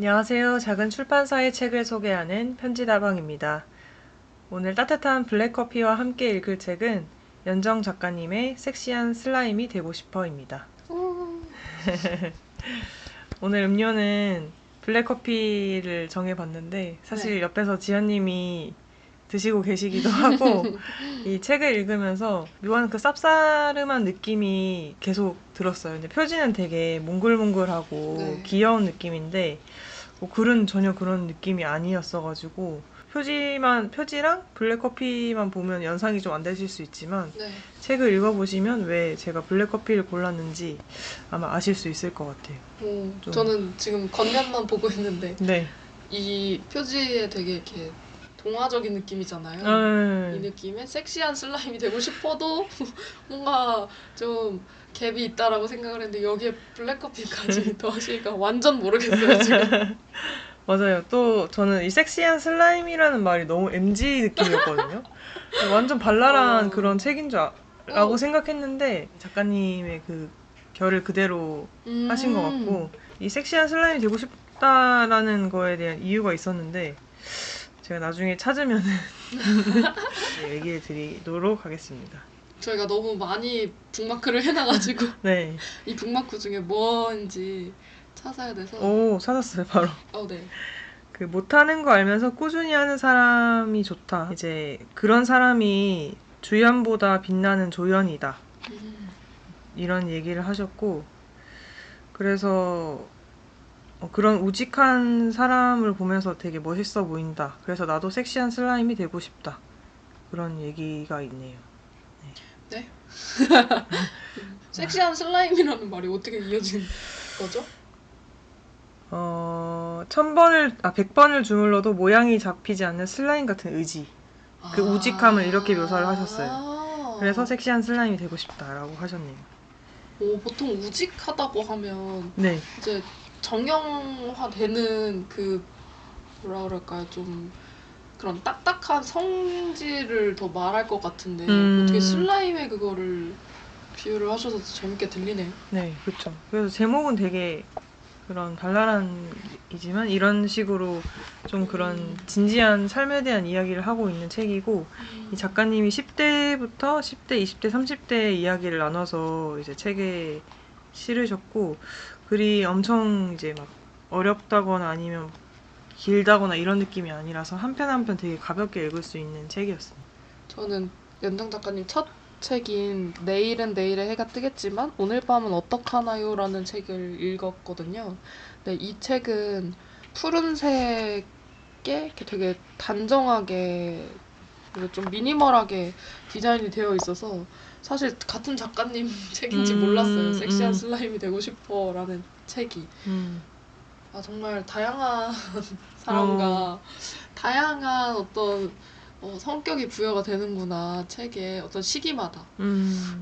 안녕하세요. 작은 출판사의 책을 소개하는 편지다방입니다. 오늘 따뜻한 블랙커피와 함께 읽을 책은 연정 작가님의 섹시한 슬라임이 되고 싶어입니다. 오늘 음료는 블랙커피를 정해봤는데 사실 네. 옆에서 지연님이 드시고 계시기도 하고 이 책을 읽으면서 묘한 그 쌉싸름한 느낌이 계속 들었어요. 근데 표지는 되게 몽글몽글하고 네. 귀여운 느낌인데 글은 전혀 그런 느낌이 아니었어가지고 표지랑 블랙커피만 보면 연상이 좀 안 되실 수 있지만 네. 책을 읽어보시면 왜 제가 블랙커피를 골랐는지 아마 아실 수 있을 것 같아요. 좀. 저는 지금 겉면만 보고 있는데 네. 이 표지에 되게 이렇게 동화적인 느낌이잖아요. 이 느낌에 섹시한 슬라임이 되고 싶어도 뭔가 좀 갭이 있다라고 생각을 했는데 여기에 블랙커피까지 더하시니까 완전 모르겠어요 지금. 맞아요. 또 저는 이 섹시한 슬라임이라는 말이 너무 MG 느낌이었거든요. 완전 발랄한 그런 책인 줄 라고 생각했는데 작가님의 그 결을 그대로 하신 것 같고 이 섹시한 슬라임이 되고 싶다라는 거에 대한 이유가 있었는데 제가 나중에 찾으면은 얘기해 드리도록 하겠습니다. 저희가 너무 많이 북마크를 해놔가지고 네. 이 북마크 중에 뭔지 찾아야 돼서. 오, 찾았어요, 바로. 네. 그 못하는 거 알면서 꾸준히 하는 사람이 좋다. 이제 그런 사람이 주연보다 빛나는 조연이다. 이런 얘기를 하셨고, 그래서 그런 우직한 사람을 보면서 되게 멋있어 보인다. 그래서 나도 섹시한 슬라임이 되고 싶다. 그런 얘기가 있네요. 네? 섹시한 슬라임이라는 말이 어떻게 이어진 거죠? 1,000번을 주물러도 모양이 잡히지 않는 슬라임 같은 의지. 그 우직함을 이렇게 묘사를 하셨어요. 그래서 섹시한 슬라임이 되고 싶다라고 하셨네요. 보통 우직하다고 하면 네. 이제 정형화되는 그 뭐라 그럴까요? 좀 그런 딱딱한 성질을 더 말할 것 같은데 어떻게 슬라임에 그거를 비유를 하셔서 재밌게 들리네요. 네, 그렇죠. 그래서 제목은 되게 그런 발랄한이지만 이런 식으로 좀 그런 진지한 삶에 대한 이야기를 하고 있는 책이고 이 작가님이 10대부터 10대, 20대, 30대 이야기를 나눠서 이제 책에 실으셨고 글이 엄청 이제 막 어렵다거나 아니면 길다거나 이런 느낌이 아니라서 한 편 한 편 되게 가볍게 읽을 수 있는 책이었습니다. 저는 연정 작가님 첫 책인 내일은 내일의 해가 뜨겠지만 오늘 밤은 어떡하나요? 라는 책을 읽었거든요. 근데 이 책은 푸른색에 이렇게 되게 단정하게 그리고 좀 미니멀하게 디자인이 되어 있어서 사실 같은 작가님 책인지 몰랐어요. 섹시한 슬라임이 되고 싶어 라는 책이. 정말 다양한 사람과 다양한 어떤 성격이 부여가 되는구나 책에 어떤 시기마다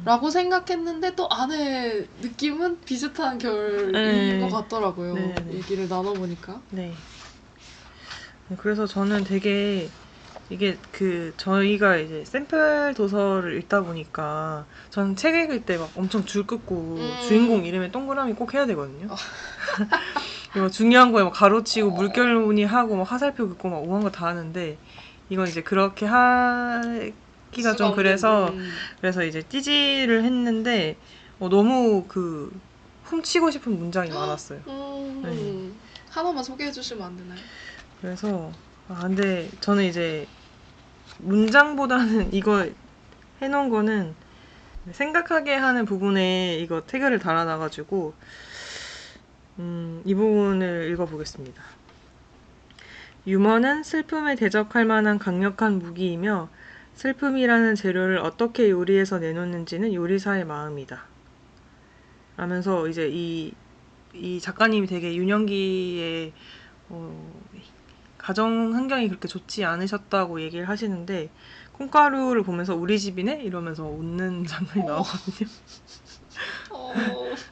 라고 생각했는데 또 안에 느낌은 비슷한 결인 것 같더라고요. 네네. 얘기를 나눠보니까. 네. 그래서 저는 되게 이게 저희가 이제 샘플 도서를 읽다 보니까 저는 책 읽을 때 막 엄청 줄 긋고 주인공 이름에 동그라미 꼭 해야 되거든요. 그리고 중요한 거에 막 가로치고 물결무늬 하고 막 화살표 긋고 막 오만 거 다 하는데 이건 이제 그렇게 하기가 좀 그래서 이제 띠지를 했는데 너무 훔치고 싶은 문장이 많았어요. 네. 하나만 소개해 주시면 안 되나요? 그래서 근데 저는 이제 문장보다는 이거 해놓은 거는 생각하게 하는 부분에 이거 태그를 달아놔가지고 이 부분을 읽어보겠습니다. 유머는 슬픔에 대적할 만한 강력한 무기이며 슬픔이라는 재료를 어떻게 요리해서 내놓는지는 요리사의 마음이다. 라면서 이제 이 작가님이 되게 유년기에 가정 환경이 그렇게 좋지 않으셨다고 얘기를 하시는데 콩가루를 보면서 우리 집이네? 이러면서 웃는 장면이 나오거든요.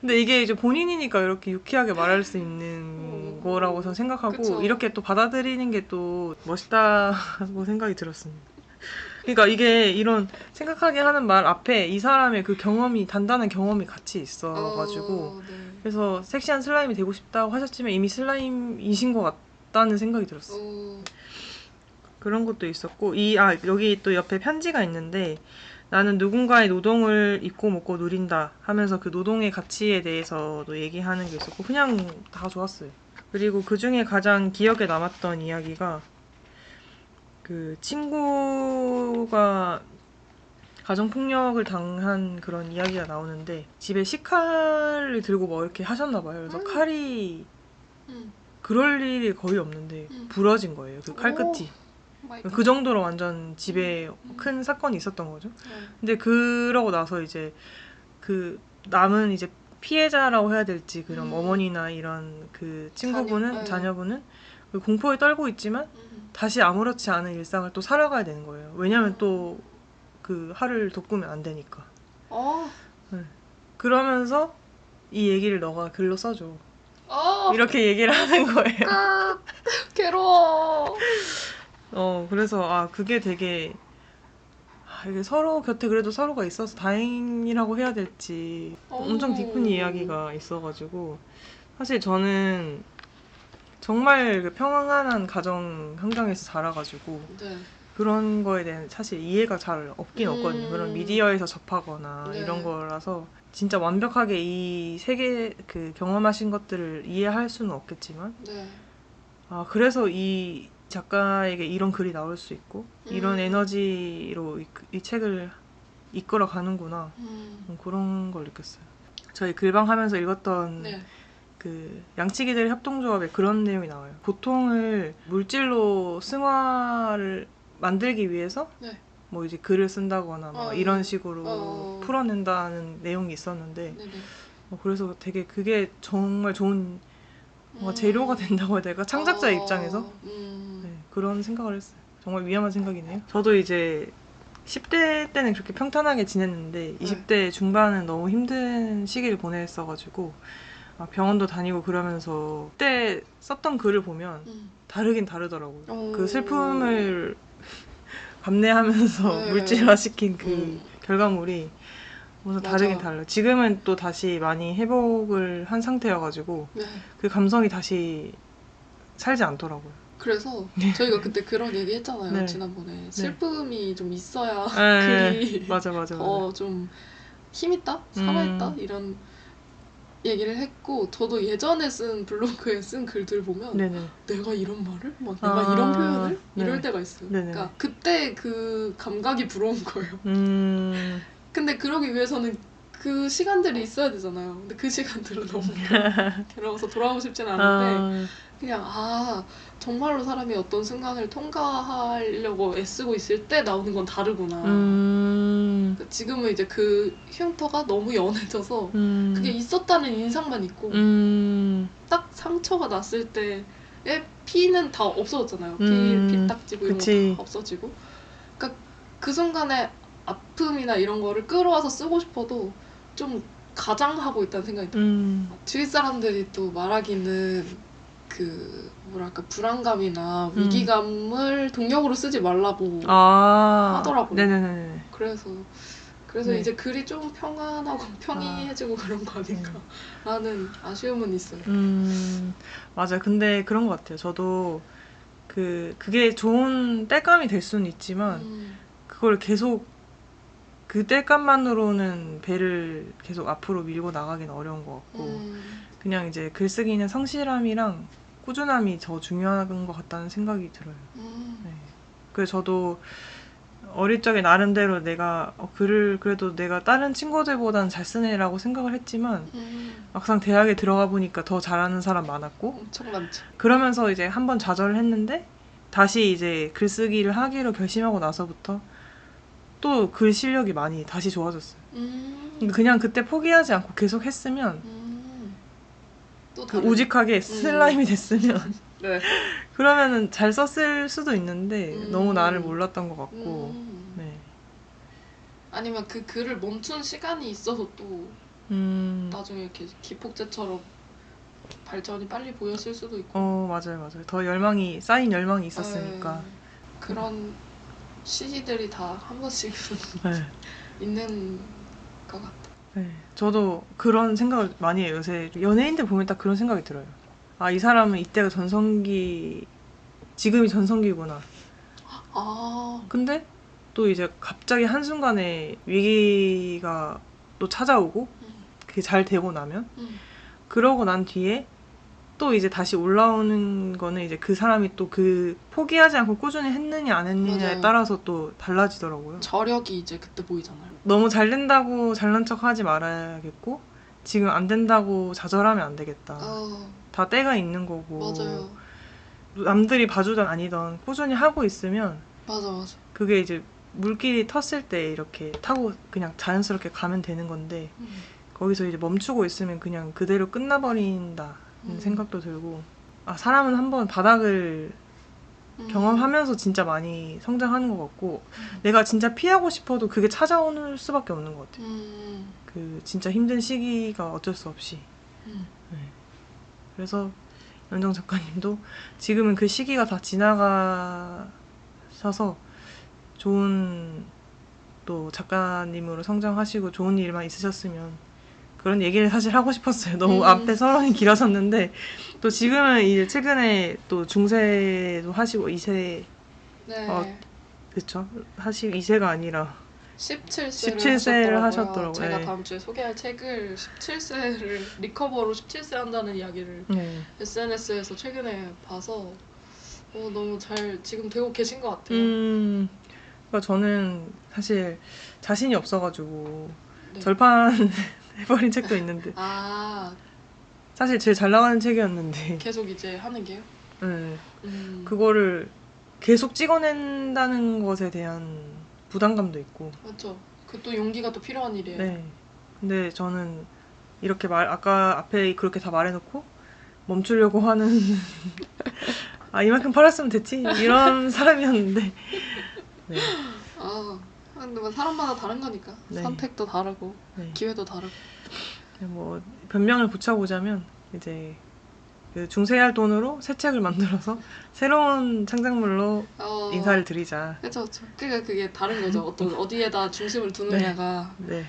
근데 이게 이제 본인이니까 이렇게 유쾌하게 말할 수 있는 거라고 저는 생각하고 그쵸. 이렇게 또 받아들이는 게 또 멋있다고 생각이 들었습니다. 그러니까 이게 이런 생각하게 하는 말 앞에 이 사람의 그 경험이 단단한 경험이 같이 있어가지고 네. 그래서 섹시한 슬라임이 되고 싶다고 하셨지만 이미 슬라임이신 것 같다는 생각이 들었어. 그런 것도 있었고 여기 또 옆에 편지가 있는데 나는 누군가의 노동을 입고 먹고 누린다 하면서 그 노동의 가치에 대해서도 얘기하는 게 있었고 그냥 다 좋았어요. 그리고 그 중에 가장 기억에 남았던 이야기가 그 친구가 가정폭력을 당한 그런 이야기가 나오는데 집에 식칼을 들고 뭐 이렇게 하셨나 봐요. 그래서 칼이 그럴 일이 거의 없는데 부러진 거예요. 그 칼끝이. 그 정도로 완전 집에 큰 사건이 있었던 거죠. 근데 그러고 나서 이제 그 남은 이제 피해자라고 해야 될지 그런 어머니나 이런 그 친구분은 자녀분은 그 공포에 떨고 있지만 다시 아무렇지 않은 일상을 또 살아가야 되는 거예요. 왜냐면 또 그 화를 돋구면 안 되니까. 네. 그러면서 이 얘기를 너가 글로 써줘. 이렇게 얘기를 하는 거예요. 괴로워. 그래서 그게 되게 이게 서로 곁에 그래도 서로가 있어서 다행이라고 해야 될지 엄청 깊은 이야기가 있어가지고 사실 저는 정말 그 평안한 가정 환경에서 자라가지고 네. 그런 거에 대한 사실 이해가 잘 없긴 없거든요. 그런 미디어에서 접하거나 네. 이런 거라서 진짜 완벽하게 이 세계 그 경험하신 것들을 이해할 수는 없겠지만 네. 그래서 이 작가에게 이런 글이 나올 수 있고 이런 에너지로 이 책을 이끌어 가는구나 그런 걸 느꼈어요. 저희 글방 하면서 읽었던 네. 그 양치기들 협동조합에 그런 내용이 나와요. 고통을 물질로 승화를 만들기 위해서 네. 뭐 이제 글을 쓴다거나 막 이런 식으로 풀어낸다는 내용이 있었는데 네네. 그래서 되게 그게 정말 좋은 뭔가 재료가 된다고 해야 될까? 창작자의 입장에서 네, 그런 생각을 했어요. 정말 위험한 생각이네요. 저도 이제 10대 때는 그렇게 평탄하게 지냈는데 20대 중반은 너무 힘든 시기를 보냈어가지고 병원도 다니고 그러면서 그때 썼던 글을 보면 다르긴 다르더라고요. 그 슬픔을 감내하면서 물질화시킨 그 결과물이 무슨 다르긴 달라요. 지금은 또 다시 많이 회복을 한 상태여가지고 그 감성이 다시 살지 않더라고요. 그래서 저희가 그때 그런 얘기 했잖아요. 네. 지난번에 슬픔이 좀 있어야 네. 글이 맞아. 더 좀 힘있다? 살아있다? 이런 얘기를 했고 저도 예전에 쓴 블로그에 쓴 글들 보면 네네. 내가 이런 말을? 막 내가 이런 표현을? 네. 이럴 때가 있어요. 네네. 그러니까 그때 그 감각이 부러운 거예요. 근데 그러기 위해서는 그 시간들이 있어야 되잖아요. 근데 그 시간들은 너무 괴로워서 돌아오고 싶진 않은데 그냥 정말로 사람이 어떤 순간을 통과하려고 애쓰고 있을 때 나오는 건 다르구나. 지금은 이제 그 흉터가 너무 연해져서 그게 있었다는 인상만 있고 딱 상처가 났을 때의 피는 다 없어졌잖아요. 피딱지고 이런 거 다 없어지고 그러니까 그 순간에 아픔이나 이런 거를 끌어와서 쓰고 싶어도 좀 가장하고 있다는 생각이 들어요. 주위 사람들이 또 말하기는 그 뭐랄까 불안감이나 위기감을 동력으로 쓰지 말라고 하더라고요. 네네네. 그래서 네. 이제 글이 좀 평안하고 편히해지고 그런 거 아닌가 라는 아쉬움은 있어요. 맞아요. 근데 그런 것 같아요. 저도 그게 좋은 땔감이 될 수는 있지만 그걸 계속 그 땔감만으로는 배를 계속 앞으로 밀고 나가기는 어려운 것 같고 그냥 이제 글쓰기는 성실함이랑 꾸준함이 더 중요한 것 같다는 생각이 들어요. 네. 그래서 저도 어릴 적에 나름대로 내가 글을 그래도 내가 다른 친구들보다는 잘 쓰네라고 생각을 했지만 막상 대학에 들어가 보니까 더 잘하는 사람 많았고 엄청 많죠. 그러면서 이제 한번 좌절을 했는데 다시 이제 글쓰기를 하기로 결심하고 나서부터 또 글 실력이 많이 다시 좋아졌어요. 그냥 그때 포기하지 않고 계속 했으면 또 우직하게 슬라임이 됐으면 네. 그러면은 잘 썼을 수도 있는데 너무 나를 몰랐던 것 같고 네. 아니면 그 글을 멈춘 시간이 있어서 또 나중에 이렇게 기폭제처럼 발전이 빨리 보였을 수도 있고 맞아요. 더 쌓인 열망이 있었으니까 그런 CG들이 다 한 번씩은 네. 있는 것 같아. 네. 저도 그런 생각을 많이 해요. 요새 연예인들 보면 딱 그런 생각이 들어요. 아, 이 사람은 이때가 전성기, 지금이 전성기구나. 아, 근데 또 이제 갑자기 한순간에 위기가 또 찾아오고 그게 잘 되고 나면 그러고 난 뒤에 또 이제 다시 올라오는 거는 이제 그 사람이 또 그 포기하지 않고 꾸준히 했느냐 안 했느냐에 맞아요. 따라서 또 달라지더라고요. 저력이 이제 그때 보이잖아요. 너무 잘 된다고 잘난 척 하지 말아야겠고 지금 안 된다고 좌절하면 안 되겠다. 다 때가 있는 거고 맞아요. 남들이 봐주던 아니던 꾸준히 하고 있으면 맞아, 맞아. 그게 이제 물길이 텄을 때 이렇게 타고 그냥 자연스럽게 가면 되는 건데 거기서 이제 멈추고 있으면 그냥 그대로 끝나버린다는 생각도 들고 아, 사람은 한번 바닥을 경험하면서 진짜 많이 성장하는 것 같고 내가 진짜 피하고 싶어도 그게 찾아오는 수밖에 없는 것 같아요. 그 진짜 힘든 시기가 어쩔 수 없이. 네. 그래서 연정 작가님도 지금은 그 시기가 다 지나가셔서 좋은 또 작가님으로 성장하시고 좋은 일만 있으셨으면 그런 얘기를 사실 하고 싶었어요. 너무 앞에 서론이 길어졌는데 또 지금은 이제 최근에 또 중세도 하시고 2세 네. 그쵸? 사실 2세가 아니라 17세를 17세를 하셨더라고요. 하셨더라고요. 제가 네. 다음 주에 소개할 책을 17세를 리커버로 17세 한다는 이야기를 네. SNS에서 최근에 봐서 너무 잘 지금 되고 계신 것 같아요. 그러니까 저는 사실 자신이 없어가지고 네. 절판해버린 책도 있는데 아, 사실 제일 잘 나가는 책이었는데 계속 이제 하는 게요? 네. 그거를 그거를 계속 찍어낸다는 것에 대한 부담감도 있고 맞죠. 그 또 용기가 또 필요한 일이에요. 네. 근데 저는 이렇게 아까 앞에 그렇게 다 말해놓고 멈추려고 하는 아, 이만큼 팔았으면 됐지 이런 사람이었는데 네. 근데 뭐 사람마다 다른 거니까. 네. 선택도 다르고 네. 기회도 다르고. 뭐 변명을 붙여보자면 이제 그 중세할 돈으로 새 책을 만들어서 새로운 창작물로 인사를 드리자. 그렇죠. 그러니까 그게 다른 거죠. 어디에다 중심을 두느냐가. 네.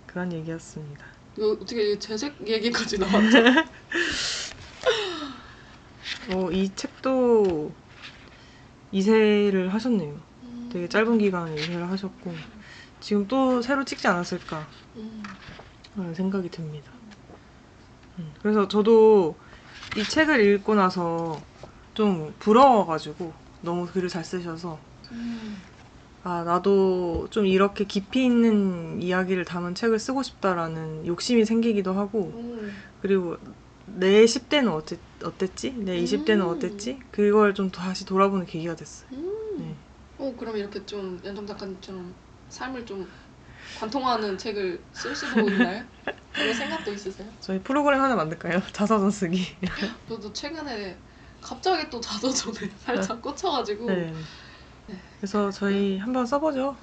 그런 얘기였습니다. 이거 어떻게 재색 얘기까지 나왔죠? 이 책도 2세를 하셨네요. 되게 짧은 기간에 2세를 하셨고 지금 또 새로 찍지 않았을까 하는 생각이 듭니다. 그래서 저도 이 책을 읽고 나서 좀 부러워가지고 너무 글을 잘 쓰셔서 아, 나도 좀 이렇게 깊이 있는 이야기를 담은 책을 쓰고 싶다라는 욕심이 생기기도 하고 그리고 내 10대는 어땠지? 내 20대는 어땠지? 그걸 좀 다시 돌아보는 계기가 됐어요. 네. 그럼 이렇게 좀 연정 작가님처럼 삶을 좀 관통하는 책을 쓸 수도 있나요? 그런 생각도 있으세요? 저희 프로그램 하나 만들까요? 자서전 쓰기. 저도 최근에 갑자기 또 자서전에 살짝 꽂혀가지고 네. 그래서 저희 한번 써보죠.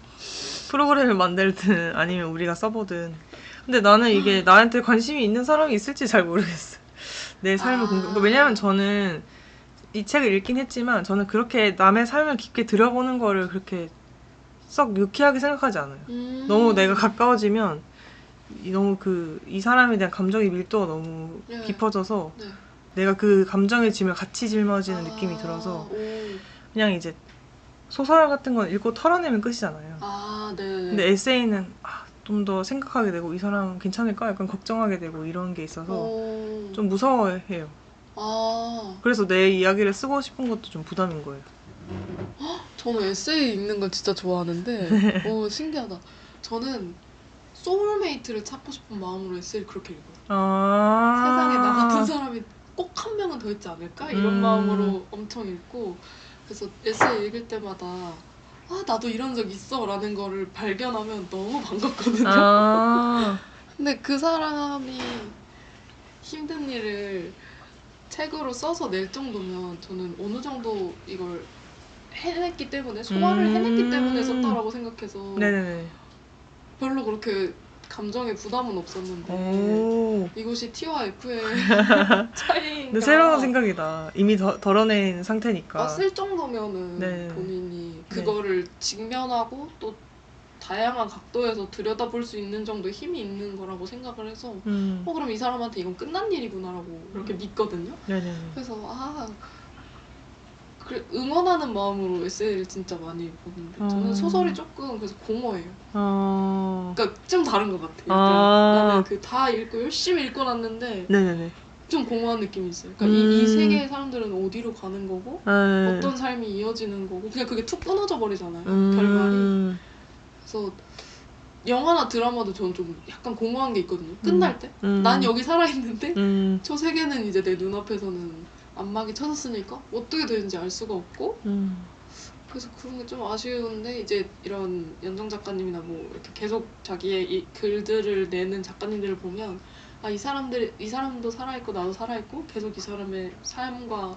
프로그램을 만들든 아니면 우리가 써보든. 근데 나는 이게 나한테 관심이 있는 사람이 있을지 잘 모르겠어. 내 삶을 그러니까 왜냐면 저는 이 책을 읽긴 했지만 저는 그렇게 남의 삶을 깊게 들여보는 거를 그렇게 썩 유쾌하게 생각하지 않아요. 너무 내가 가까워지면 너무 이 사람에 대한 감정의 밀도가 너무 깊어져서 내가 그 감정의 짐을 같이 짊어지는 느낌이 들어서 그냥 이제 소설 같은 건 읽고 털어내면 끝이잖아요. 네. 근데 에세이는 좀 더 생각하게 되고 이 사람 괜찮을까? 약간 걱정하게 되고 이런 게 있어서 좀 무서워해요. 그래서 내 이야기를 쓰고 싶은 것도 좀 부담인 거예요. 저는 에세이 읽는 걸 진짜 좋아하는데 신기하다. 저는 소울메이트를 찾고 싶은 마음으로 에세이를 그렇게 읽어요. 세상에 나 같은 사람이 꼭 한 명은 더 있지 않을까? 이런 마음으로 엄청 읽고 그래서 에세이 읽을 때마다 나도 이런 적 있어 라는 거를 발견하면 너무 반갑거든요. 근데 그 사람이 힘든 일을 책으로 써서 낼 정도면 저는 어느 정도 이걸 해냈기 때문에 소화를 해냈기 때문에 썼다라고 생각해서 네네네. 별로 그렇게 감정에 부담은 없었는데 오. 이것이 T와 F의 차이인가. 근데 새로운 생각이다. 이미 덜어낸 상태니까. 쓸 정도면은 네. 본인이 그거를 직면하고 또 다양한 각도에서 들여다볼 수 있는 정도의 힘이 있는 거라고 생각을 해서 그럼 이 사람한테 이건 끝난 일이구나라고 그렇게 믿거든요. 네네. 그래서 응원하는 마음으로 에세이를 진짜 많이 보는데 저는 소설이 조금 그래서 공허해요. 그러니까 좀 다른 것 같아요. 나는 그 다 읽고 열심히 읽고 났는데 네네네. 좀 공허한 느낌이 있어요. 그러니까 이 세계의 사람들은 어디로 가는 거고 어떤 삶이 이어지는 거고 그냥 그게 툭 끊어져 버리잖아요. 결말이. 그래서 영화나 드라마도 저는 좀 약간 공허한 게 있거든요. 끝날 때. 난 여기 살아있는데 저 세계는 이제 내 눈앞에서는 안막이 쳐졌으니까 어떻게 되는지 알 수가 없고 그래서 그런 게 좀 아쉬운데 이제 이런 연정 작가님이나 뭐 이렇게 계속 자기의 이 글들을 내는 작가님들을 보면 이 사람도 살아있고 나도 살아있고 계속 이 사람의 삶과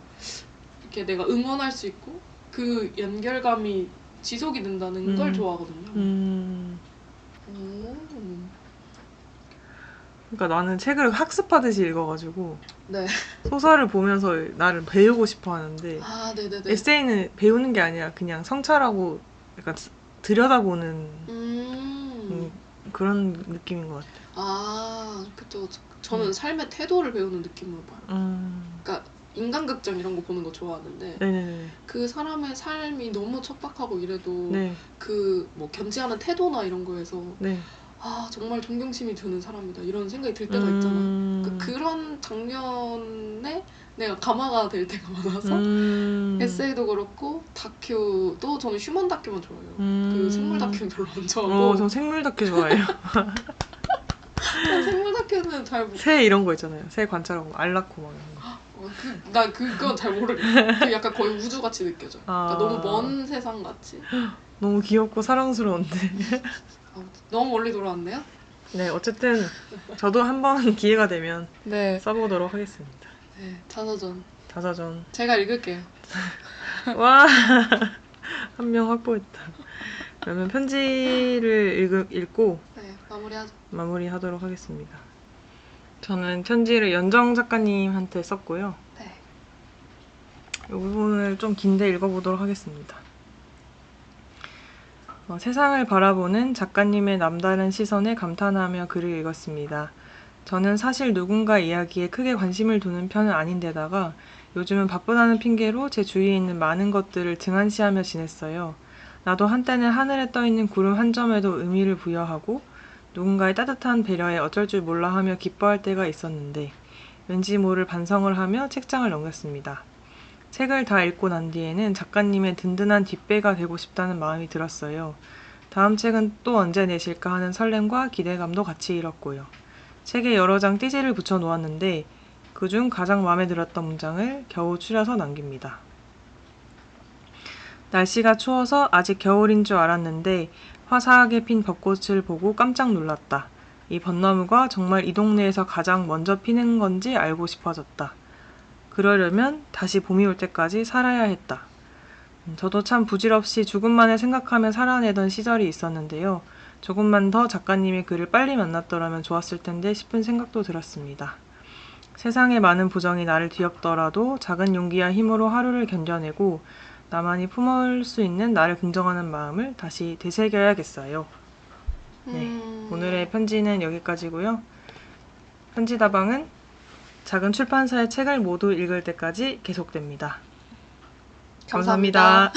이렇게 내가 응원할 수 있고 그 연결감이 지속이 된다는 걸 좋아하거든요. 그러니까 나는 책을 학습하듯이 읽어가지고 네. 소설을 보면서 나를 배우고 싶어 하는데 네네네. 에세이는 배우는 게 아니라 그냥 성찰하고 약간 들여다보는 그런 느낌인 것 같아요. 그쵸. 저는 삶의 태도를 배우는 느낌으로 봐요. 그러니까 인간극장 이런 거 보는 거 좋아하는데 네네네. 그 사람의 삶이 너무 척박하고 이래도 네. 그 뭐 견지하는 태도나 이런 거에서 네. 정말 존경심이 드는 사람이다 이런 생각이 들 때가 있잖아요. 그런 장면에 내가 감화가 될 때가 많아서 에세이도 그렇고 다큐도 저는 휴먼 다큐만 좋아해요. 그 생물 다큐는 별로 안 좋아하고. 전 생물 다큐 좋아해요. 생물 다큐는 잘 못. 새 이런 거 있잖아요. 새 관찰하고 알 낳고 막 이런 거. 나 그건 잘 모르겠어. 그 약간 거의 우주같이 느껴져. 그러니까 너무 먼 세상 같이. 너무 귀엽고 사랑스러운데. 너무 멀리 돌아왔네요? 네, 어쨌든 저도 한번 기회가 되면 네. 써보도록 하겠습니다. 네, 자서전. 자서전. 제가 읽을게요. 와, 한 명 확보했다. 그러면 편지를 읽고 네, 마무리하도록 하겠습니다. 저는 편지를 연정 작가님한테 썼고요. 네. 이 부분을 좀 긴데 읽어보도록 하겠습니다. 세상을 바라보는 작가님의 남다른 시선에 감탄하며 글을 읽었습니다. 저는 사실 누군가 이야기에 크게 관심을 두는 편은 아닌데다가 요즘은 바쁘다는 핑계로 제 주위에 있는 많은 것들을 등한시하며 지냈어요. 나도 한때는 하늘에 떠있는 구름 한 점에도 의미를 부여하고 누군가의 따뜻한 배려에 어쩔 줄 몰라 하며 기뻐할 때가 있었는데 왠지 모를 반성을 하며 책장을 넘겼습니다. 책을 다 읽고 난 뒤에는 작가님의 든든한 뒷배가 되고 싶다는 마음이 들었어요. 다음 책은 또 언제 내실까 하는 설렘과 기대감도 같이 잃었고요. 책에 여러 장 띠지를 붙여 놓았는데 그중 가장 마음에 들었던 문장을 겨우 추려서 남깁니다. 날씨가 추워서 아직 겨울인 줄 알았는데 화사하게 핀 벚꽃을 보고 깜짝 놀랐다. 이 벚나무가 정말 이 동네에서 가장 먼저 피는 건지 알고 싶어졌다. 그러려면 다시 봄이 올 때까지 살아야 했다. 저도 참 부질없이 죽음만을 생각하며 살아내던 시절이 있었는데요. 조금만 더 작가님의 글을 빨리 만났더라면 좋았을 텐데 싶은 생각도 들었습니다. 세상의 많은 부정이 나를 뒤엎더라도 작은 용기와 힘으로 하루를 견뎌내고 나만이 품을 수 있는 나를 긍정하는 마음을 다시 되새겨야겠어요. 네, 오늘의 편지는 여기까지고요. 편지다방은 작은 출판사의 책을 모두 읽을 때까지 계속됩니다. 감사합니다.